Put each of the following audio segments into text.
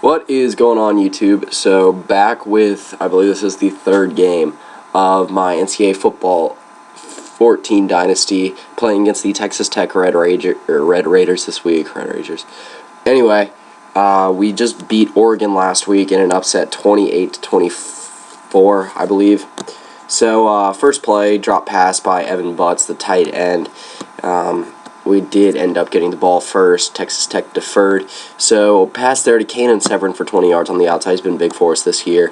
What is going on, YouTube? So back with, I believe this is the third game of my NCAA Football 14 Dynasty, playing against the Texas Tech Red Raiders this week. Red Raiders. Anyway, we just beat Oregon last week in an upset 28-24, I believe. So first play, drop pass by Evan Butts, the tight end. We did end up getting the ball first. Texas Tech deferred. So pass there to Kanan Severin for 20 yards on the outside. He's been big for us this year.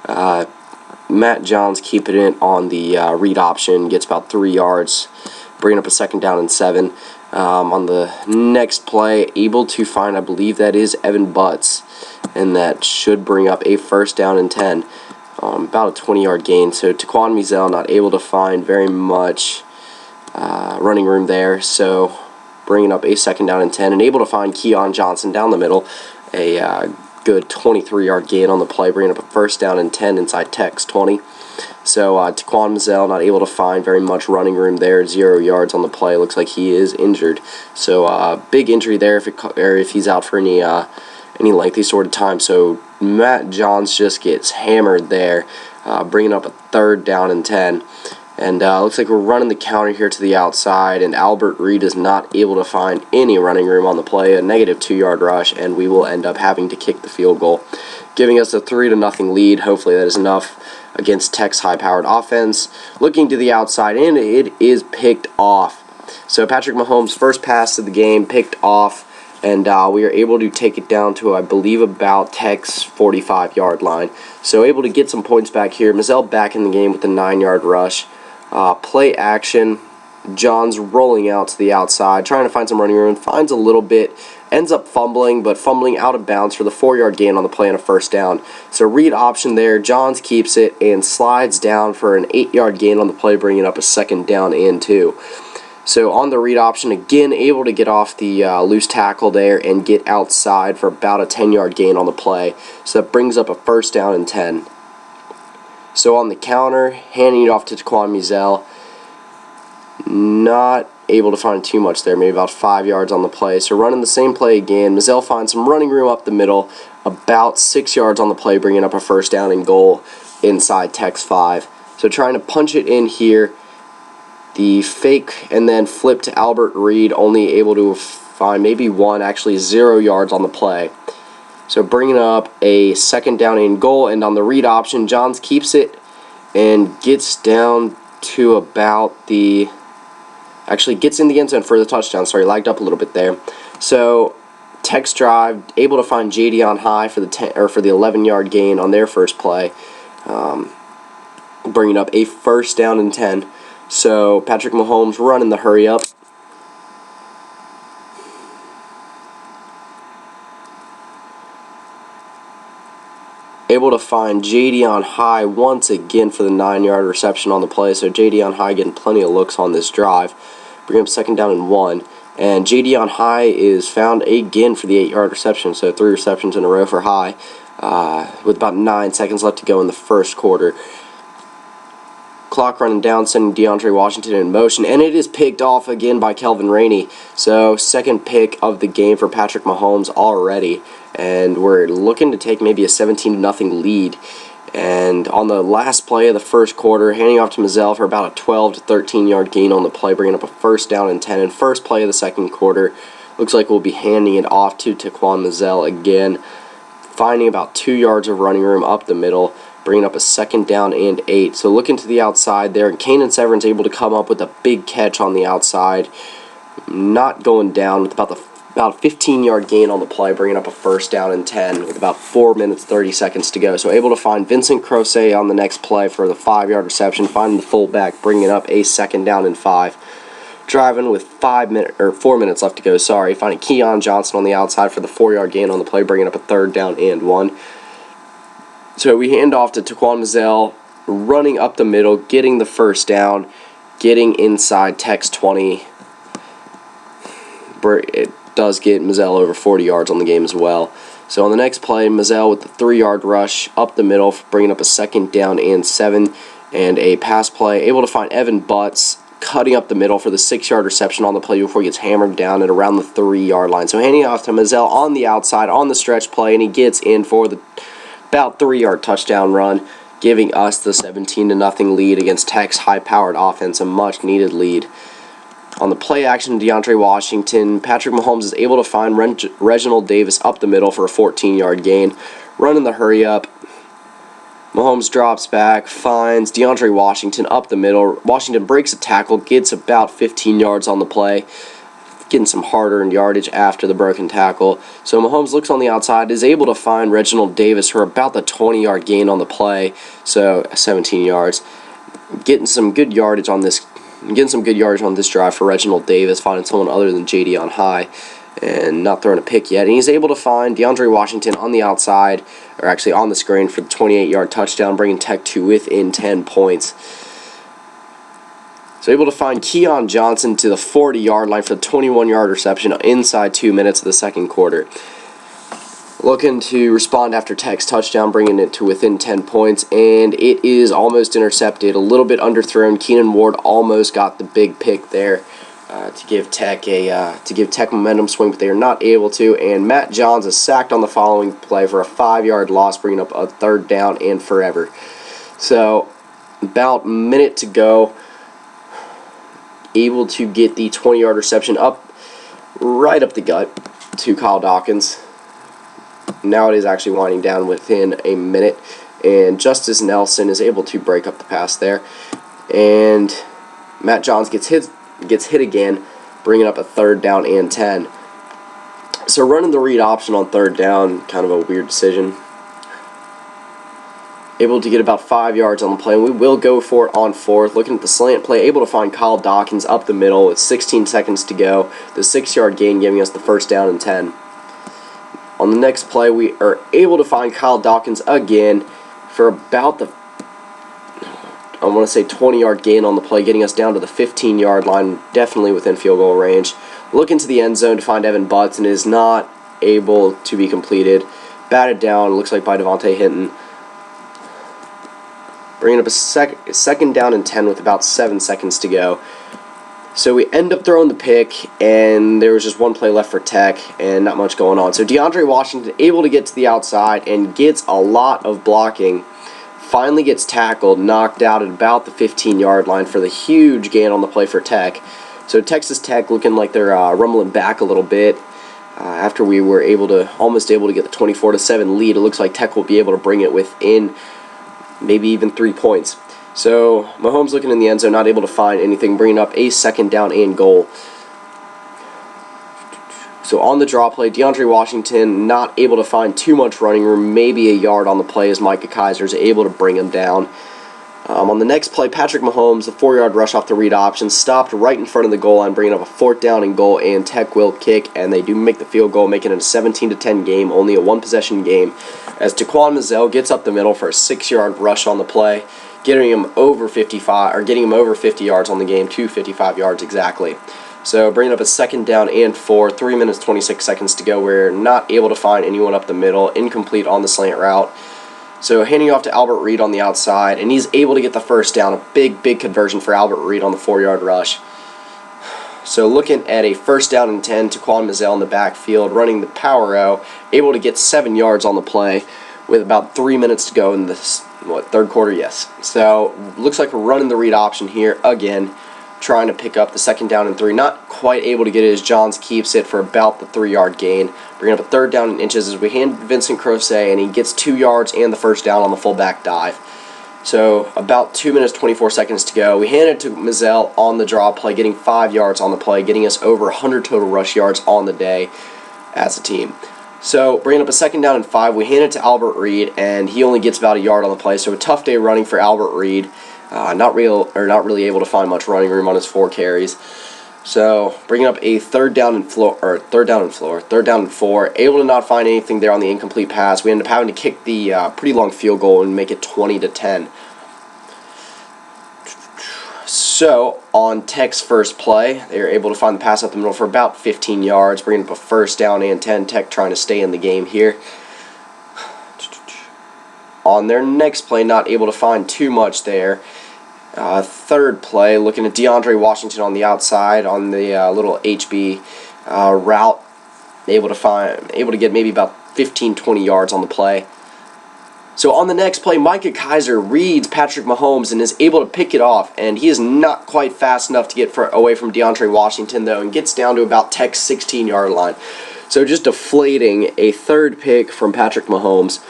Matt Johns keeping it on the read option. Gets about 3 yards. Bringing up a second down and 7. On the next play, able to find, I believe that is Evan Butts. And that should bring up a first down and 10. About a 20-yard gain. So Taquan Mizell not able to find very much running room there, so bringing up a second down and 10, and able to find Keon Johnson down the middle, a good 23-yard gain on the play, bringing up a first down and 10 inside Tech's 20. So Taquan Mizell not able to find very much running room there, 0 yards on the play. Looks like he is injured, so big injury there if he's out for any lengthy sort of time. So Matt Johns just gets hammered there, bringing up a third down and 10. And looks like we're running the counter here to the outside, and Albert Reed is not able to find any running room on the play, a negative 2-yard rush, and we will end up having to kick the field goal, giving us a 3-0 lead. Hopefully that is enough against Tech's high-powered offense. Looking to the outside, and it is picked off. So Patrick Mahomes' first pass of the game picked off, and we are able to take it down to, I believe, about Tech's 45-yard line. So able to get some points back here. Mizell back in the game with a 9-yard rush. Play action, Johns rolling out to the outside, trying to find some running room, finds a little bit, ends up fumbling, but fumbling out of bounds for the 4-yard gain on the play and a first down. So read option there, Johns keeps it and slides down for an 8-yard gain on the play, bringing up a second down and 2. So on the read option, again, able to get off the loose tackle there and get outside for about a 10-yard gain on the play. So that brings up a first down and 10. So on the counter, handing it off to Taquan Mizell. Not able to find too much there, maybe about 5 yards on the play. So running the same play again. Mizell finds some running room up the middle, about 6 yards on the play, bringing up a first down and goal inside Tech's 5. So trying to punch it in here. The fake and then flip to Albert Reed, only able to find maybe actually 0 yards on the play. So bringing up a second down and goal, and on the read option, Johns keeps it and gets down to about actually gets in the end zone for the touchdown. Sorry, lagged up a little bit there. So Tech's drive, able to find Jadion High for the 11-yard gain on their first play, bringing up a first down and 10. So Patrick Mahomes running the hurry up. Able to find Jadion High once again for the 9-yard reception on the play. So Jadion High getting plenty of looks on this drive. Bring up second down and 1. And Jadion High is found again for the 8-yard reception. So 3 receptions in a row for High with about 9 seconds left to go in the first quarter. Clock running down, sending DeAndre Washington in motion, and it is picked off again by Kelvin Rainey. So second pick of the game for Patrick Mahomes already, and we're looking to take maybe a 17-0 lead. And on the last play of the first quarter, handing off to Mizell for about a 12 to 13-yard gain on the play, bringing up a first down and 10. And first play of the second quarter, looks like we'll be handing it off to Taquan Mizell again, finding about 2 yards of running room up the middle, bringing up a second down and 8. So looking to the outside there, and Kanan Severin's able to come up with a big catch on the outside, not going down with about a 15-yard gain on the play, bringing up a first down and 10 with about 4 minutes 30 seconds to go. So able to find Vincent Crocet on the next play for the 5-yard reception, finding the fullback, bringing up a second down and 5. Driving with 4 minutes left to go. Finding Keon Johnson on the outside for the 4-yard gain on the play, bringing up a third down and 1. So we hand off to Taquan Mizell, running up the middle, getting the first down, getting inside Tech's 20. It does get Mizell over 40 yards on the game as well. So on the next play, Mizell with the 3-yard rush up the middle, bringing up a second down and 7, and a pass play, able to find Evan Butts, cutting up the middle for the 6-yard reception on the play before he gets hammered down at around the 3-yard line. So handing off to Mazzell on the outside on the stretch play, and he gets in for the about 3-yard touchdown run, giving us the 17-0 lead against Tech's high-powered offense, a much-needed lead. On the play action, DeAndre Washington, Patrick Mahomes is able to find Reginald Davis up the middle for a 14-yard gain. Running the hurry-up, Mahomes drops back, finds DeAndre Washington up the middle. Washington breaks a tackle, gets about 15 yards on the play, getting some hard-earned yardage after the broken tackle. So Mahomes looks on the outside, is able to find Reginald Davis for about the 20-yard gain on the play, so 17 yards. Getting some good yardage on this drive for Reginald Davis, finding someone other than JD on high, and not throwing a pick yet. And he's able to find DeAndre Washington on the outside, or actually on the screen, for the 28-yard touchdown, bringing Tech to within 10 points. So able to find Keon Johnson to the 40-yard line for the 21-yard reception inside 2 minutes of the second quarter. Looking to respond after Tech's touchdown, bringing it to within 10 points, and it is almost intercepted. A little bit underthrown. Keenan Ward almost got the big pick there to give Tech momentum swing, but they are not able to. And Matt Johns is sacked on the following play for a 5-yard loss, bringing up a 3rd down and forever. So about a minute to go. Able to get the 20-yard reception right up the gut to Kyle Dawkins. Now it is actually winding down within a minute, and Justice Nelson is able to break up the pass there, and Matt Johns gets hit again, bringing up a 3rd down and 10. So running the read option on 3rd down, kind of a weird decision. Able to get about 5 yards on the play, and we will go for it on 4th. Looking at the slant play, able to find Kyle Dawkins up the middle with 16 seconds to go. The 6-yard gain giving us the 1st down and 10. On the next play, we are able to find Kyle Dawkins again for about the, 20-yard gain on the play, getting us down to the 15-yard line, definitely within field goal range. Look into the end zone to find Evan Butts, and is not able to be completed. Batted down, looks like by Devontae Hinton. Bringing up a second down and 10 with about 7 seconds to go. So we end up throwing the pick, and there was just one play left for Tech, and not much going on. So DeAndre Washington able to get to the outside and gets a lot of blocking. Finally gets tackled, knocked out at about the 15-yard line for the huge gain on the play for Tech. So Texas Tech looking like they're rumbling back a little bit. After we were almost able to get the 24-7 lead, it looks like Tech will be able to bring it within maybe even 3 points. So Mahomes looking in the end zone, not able to find anything, bringing up a 2nd down and goal. So on the draw play, DeAndre Washington not able to find too much running room, maybe a yard on the play, as Micah Kaiser is able to bring him down. On the next play, Patrick Mahomes, a 4-yard rush off the read option, stopped right in front of the goal line, bringing up a 4th down and goal, and Tech will kick, and they do make the field goal, making it a 17-10 game, only a 1-possession game, as Taquan Mazzell gets up the middle for a 6-yard rush on the play, getting him over 50 yards on the game, to 55 yards exactly. So bringing up a 2nd down and 4, 3 minutes 26 seconds to go. We're not able to find anyone up the middle, incomplete on the slant route. So handing off to Albert Reed on the outside, and he's able to get the 1st down. A big conversion for Albert Reed on the 4-yard rush. So looking at a 1st down and 10, Taquan Mazzell in the backfield, running the power O, able to get 7 yards on the play with about 3 minutes to go in the 3rd quarter, yes. So looks like we're running the read option here again, trying to pick up the 2nd down and 3. Not quite able to get it as Johns keeps it for about the 3-yard gain. Bringing up a 3rd down in inches as we hand Vincent Crocet, and he gets 2 yards and the 1st down on the fullback dive. So about 2 minutes 24 seconds to go. We hand it to Mazzell on the draw play, getting 5 yards on the play, getting us over 100 total rush yards on the day as a team. So bringing up a 2nd down and 5, we hand it to Albert Reed, and he only gets about a yard on the play. So a tough day running for Albert Reed. Not really able to find much running room on his 4 carries. So bringing up a 3rd down and 4, able to not find anything there on the incomplete pass. We end up having to kick the pretty long field goal and make it 20-10. So on Tech's first play, they are able to find the pass up the middle for about 15 yards, bringing up a 1st down and 10. Tech trying to stay in the game here. On their next play, not able to find too much there. Third play, looking at DeAndre Washington on the outside on the little HB route, able to get maybe about 15-20 yards on the play. So on the next play, Micah Kiser reads Patrick Mahomes and is able to pick it off, and he is not quite fast enough to get away from DeAndre Washington, though, and gets down to about Tech's 16-yard line. So just deflating a third pick from Patrick Mahomes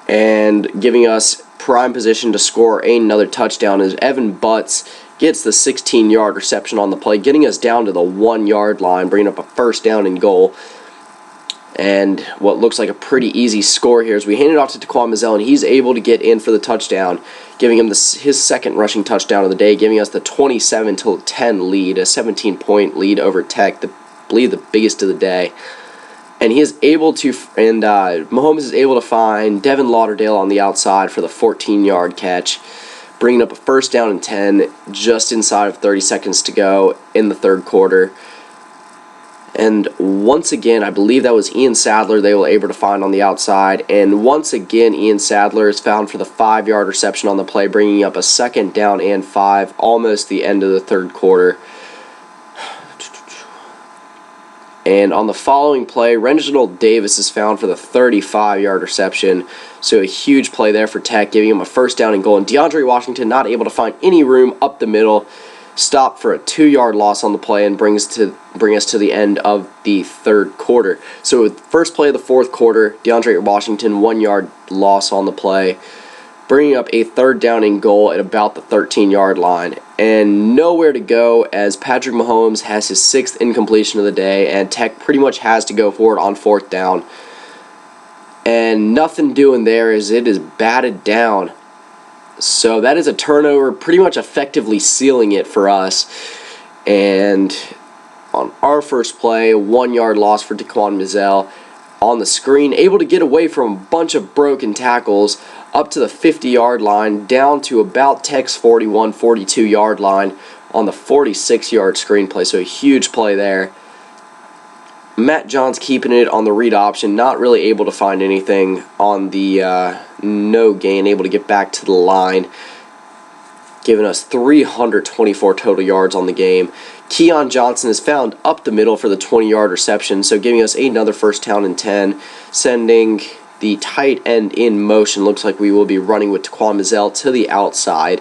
and giving us prime position to score another touchdown as Evan Butts gets the 16-yard reception on the play, getting us down to the 1-yard line, bringing up a first down and goal. And what looks like a pretty easy score here is we hand it off to Taquan Mizzell, and he's able to get in for the touchdown, giving him his second rushing touchdown of the day, giving us the 27-10 lead, a 17-point lead over Tech, I believe the biggest of the day. And he is able to, Mahomes is able to find Devin Lauderdale on the outside for the 14-yard catch, bringing up a first down and 10 just inside of 30 seconds to go in the third quarter. And once again, I believe that was Ian Sadler they were able to find on the outside. And once again, Ian Sadler is found for the 5-yard reception on the play, bringing up a second down and 5, almost the end of the third quarter. And on the following play, Reginald Davis is found for the 35-yard reception. So a huge play there for Tech, giving him a first down and goal. And DeAndre Washington not able to find any room up the middle. Stop for a 2-yard loss on the play and bring us to the end of the third quarter. So with first play of the fourth quarter, DeAndre Washington 1-yard loss on the play, bringing up a third down and goal at about the 13-yard line. And nowhere to go as Patrick Mahomes has his 6th incompletion of the day, and Tech pretty much has to go for it on fourth down. And nothing doing there as it is batted down. So that is a turnover, pretty much effectively sealing it for us. And on our first play, a 1-yard loss for Taquan Mizzell on the screen, able to get away from a bunch of broken tackles up to the 50-yard line, down to about Tech's 41, 42-yard line on the 46-yard screenplay. So a huge play there. Matt Johns keeping it on the read option, not really able to find anything on the no gain, able to get back to the line, giving us 324 total yards on the game. Keon Johnson is found up the middle for the 20-yard reception, so giving us another first down and 10, sending the tight end in motion. Looks like we will be running with Taquan Mizzell to the outside,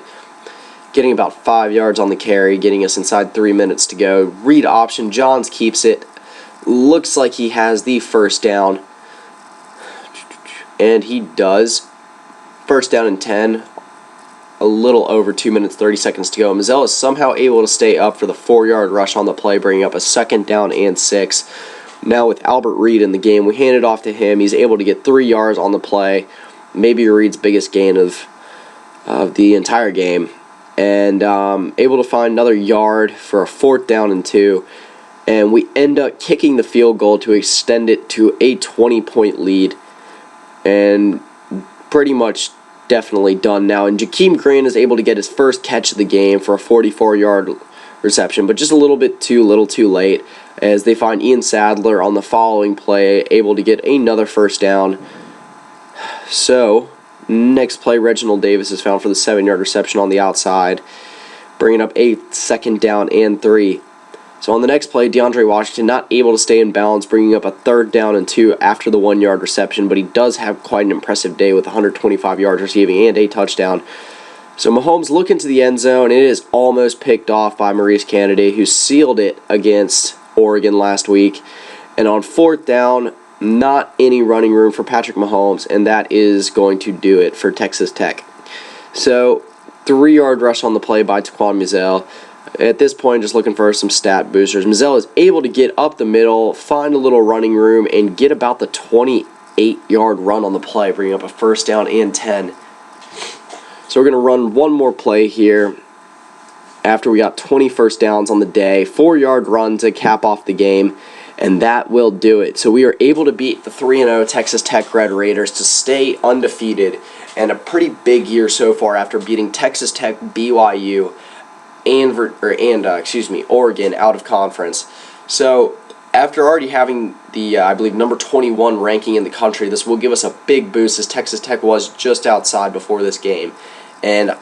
getting about 5 yards on the carry, getting us inside 3 minutes to go. Read option, Johns keeps it. Looks like he has the first down, and he does. First down and 10, a little over 2 minutes, 30 seconds to go. Mizzell is somehow able to stay up for the 4-yard rush on the play, bringing up a second down and 6. Now with Albert Reed in the game, we hand it off to him. He's able to get 3 yards on the play, maybe Reed's biggest gain of the entire game, and able to find another yard for a 4th down and 2. And we end up kicking the field goal to extend it to a 20-point lead. And pretty much definitely done now. And Jakeem Grant is able to get his first catch of the game for a 44-yard reception, but just a little bit too late as they find Ian Sadler on the following play, able to get another first down. So, next play, Reginald Davis is found for the 7-yard reception on the outside, bringing up a second down and 3. So on the next play, DeAndre Washington not able to stay in balance, bringing up a 3rd down and 2 after the 1-yard reception, but he does have quite an impressive day with 125 yards receiving and a touchdown. So Mahomes looking to the end zone, and it is almost picked off by Maurice Kennedy, who sealed it against Oregon last week. And on 4th down, not any running room for Patrick Mahomes, and that is going to do it for Texas Tech. So 3-yard rush on the play by Taquan Mizzell. At this point, just looking for some stat boosters. Mizzell is able to get up the middle, find a little running room, and get about the 28-yard run on the play, bringing up a first down and 10. So we're going to run one more play here after we got 20 first downs on the day. 4-yard run to cap off the game, and that will do it. So we are able to beat the 3-0 Texas Tech Red Raiders to stay undefeated, and a pretty big year so far after beating Texas Tech, BYU, and Oregon out of conference. So after already having the, I believe, number 21 ranking in the country, this will give us a big boost as Texas Tech was just outside before this game. And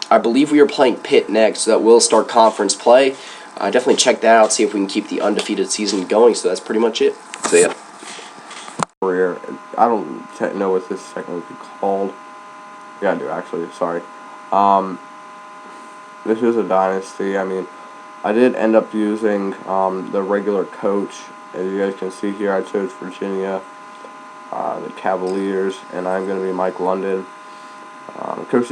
I believe we are playing Pitt next, so that will start conference play. Definitely check that out, see if we can keep the undefeated season going. So that's pretty much it. So yeah. Career. I don't know what this second would be called. Yeah, I do actually. Sorry. This is a dynasty. I mean, I did end up using the regular coach. As you guys can see here, I chose Virginia, the Cavaliers, and I'm going to be Mike London. Coach